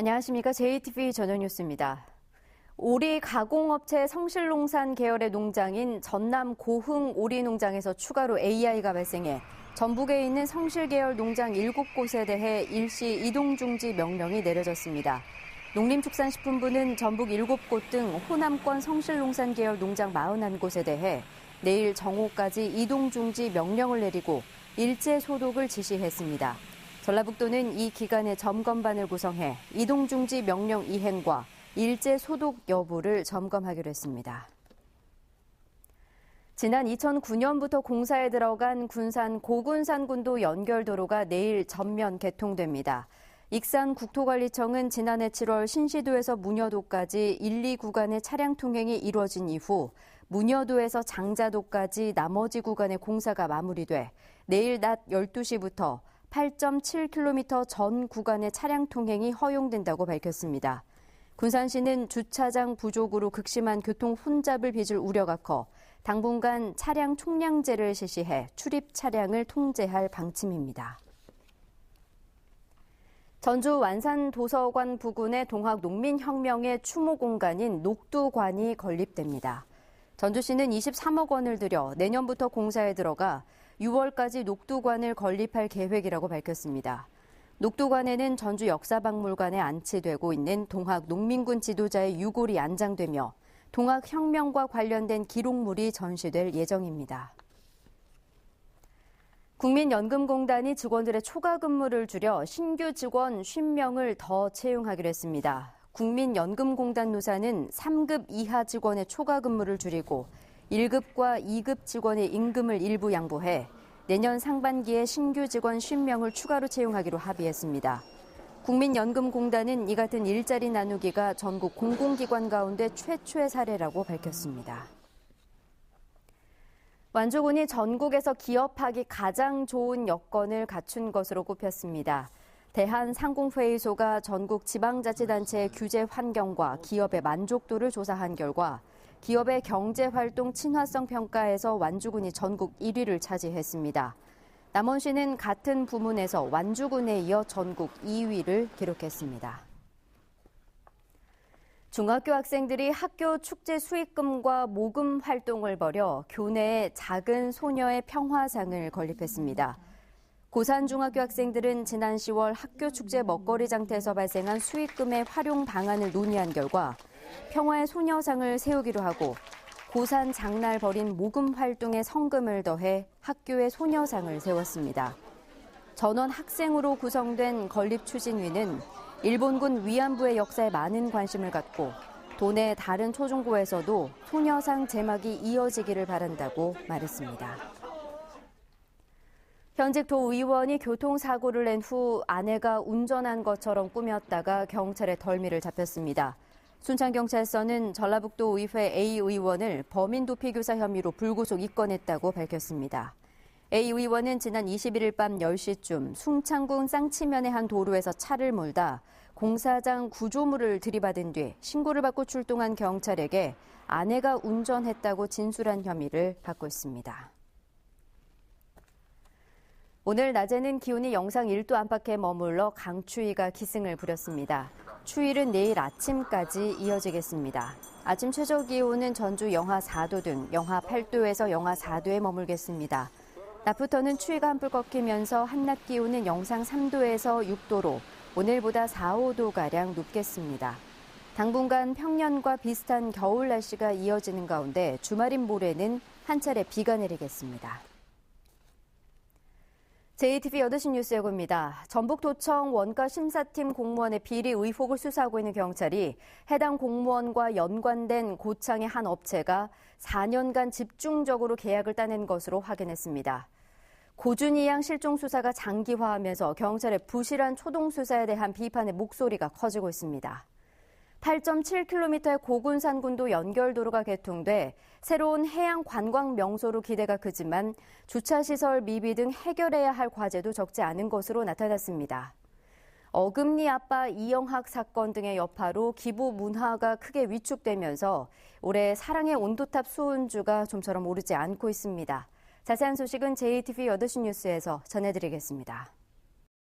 안녕하십니까. JTV 저녁 뉴스입니다. 오리 가공업체 성실농산 계열의 농장인 전남 고흥 오리농장에서 추가로 AI가 발생해 전북에 있는 성실 계열 농장 7곳에 대해 일시 이동 중지 명령이 내려졌습니다. 농림축산식품부는 전북 7곳 등 호남권 성실농산 계열 농장 41곳에 대해 내일 정오까지 이동 중지 명령을 내리고 일제 소독을 지시했습니다. 전라북도는 이 기간에 점검반을 구성해 이동 중지 명령 이행과 일제 소독 여부를 점검하기로 했습니다. 지난 2009년부터 공사에 들어간 군산 고군산군도 연결도로가 내일 전면 개통됩니다. 익산 국토관리청은 지난해 7월 신시도에서 문여도까지 1, 2 구간의 차량 통행이 이루어진 이후 문여도에서 장자도까지 나머지 구간의 공사가 마무리돼 내일 낮 12시부터 8.7km 전 구간의 차량 통행이 허용된다고 밝혔습니다. 군산시는 주차장 부족으로 극심한 교통 혼잡을 빚을 우려가 커 당분간 차량 총량제를 실시해 출입 차량을 통제할 방침입니다. 전주 완산도서관 부근의 동학농민혁명의 추모 공간인 녹두관이 건립됩니다. 전주시는 23억 원을 들여 내년부터 공사에 들어가 6월까지 녹두관을 건립할 계획이라고 밝혔습니다. 녹두관에는 전주 역사박물관에 안치되고 있는 동학농민군 지도자의 유골이 안장되며 동학혁명과 관련된 기록물이 전시될 예정입니다. 국민연금공단이 직원들의 초과 근무를 줄여 신규 직원 50명을 더 채용하기로 했습니다. 국민연금공단 노사는 3급 이하 직원의 초과 근무를 줄이고 1급과 2급 직원의 임금을 일부 양보해 내년 상반기에 신규 직원 50명을 추가로 채용하기로 합의했습니다. 국민연금공단은 이 같은 일자리 나누기가 전국 공공기관 가운데 최초의 사례라고 밝혔습니다. 완주군이 전국에서 기업하기 가장 좋은 여건을 갖춘 것으로 꼽혔습니다. 대한상공회의소가 전국 지방자치단체의 규제 환경과 기업의 만족도를 조사한 결과 기업의 경제활동 친화성 평가에서 완주군이 전국 1위를 차지했습니다. 남원시는 같은 부문에서 완주군에 이어 전국 2위를 기록했습니다. 중학교 학생들이 학교 축제 수익금과 모금 활동을 벌여 교내에 작은 소녀의 평화상을 건립했습니다. 고산중학교 학생들은 지난 10월 학교 축제 먹거리 장터에서 발생한 수익금의 활용 방안을 논의한 결과 평화의 소녀상을 세우기로 하고 고산 장날 벌인 모금 활동에 성금을 더해 학교의 소녀상을 세웠습니다. 전원 학생으로 구성된 건립추진위는 일본군 위안부의 역사에 많은 관심을 갖고 도내 다른 초중고에서도 소녀상 제막이 이어지기를 바란다고 말했습니다. 현직 도의원이 교통사고를 낸 후 아내가 운전한 것처럼 꾸몄다가 경찰에 덜미를 잡혔습니다. 순창경찰서는 전라북도 의회 A 의원을 범인 도피 교사 혐의로 불구속 입건했다고 밝혔습니다. A 의원은 지난 21일 밤 10시쯤 숭창군 쌍치면의 한 도로에서 차를 몰다 공사장 구조물을 들이받은 뒤 신고를 받고 출동한 경찰에게 아내가 운전했다고 진술한 혐의를 받고 있습니다. 오늘 낮에는 기온이 영상 1도 안팎에 머물러 강추위가 기승을 부렸습니다. 추위는 내일 아침까지 이어지겠습니다. 아침 최저 기온은 전주 영하 4도 등 영하 8도에서 영하 4도에 머물겠습니다. 낮부터는 추위가 한풀 꺾이면서 한낮 기온은 영상 3도에서 6도로 오늘보다 4, 5도가량 높겠습니다. 당분간 평년과 비슷한 겨울 날씨가 이어지는 가운데 주말인 모레는 한 차례 비가 내리겠습니다. JTV 8시 뉴스 예고입니다. 전북도청 원가심사팀 공무원의 비리 의혹을 수사하고 있는 경찰이 해당 공무원과 연관된 고창의 한 업체가 4년간 집중적으로 계약을 따낸 것으로 확인했습니다. 고준희 양 실종 수사가 장기화하면서 경찰의 부실한 초동 수사에 대한 비판의 목소리가 커지고 있습니다. 8.7km의 고군산군도 연결도로가 개통돼 새로운 해양 관광 명소로 기대가 크지만 주차시설 미비 등 해결해야 할 과제도 적지 않은 것으로 나타났습니다. 어금니 아빠 이영학 사건 등의 여파로 기부 문화가 크게 위축되면서 올해 사랑의 온도탑 수은주가 좀처럼 오르지 않고 있습니다. 자세한 소식은 JTV 8시 뉴스에서 전해드리겠습니다.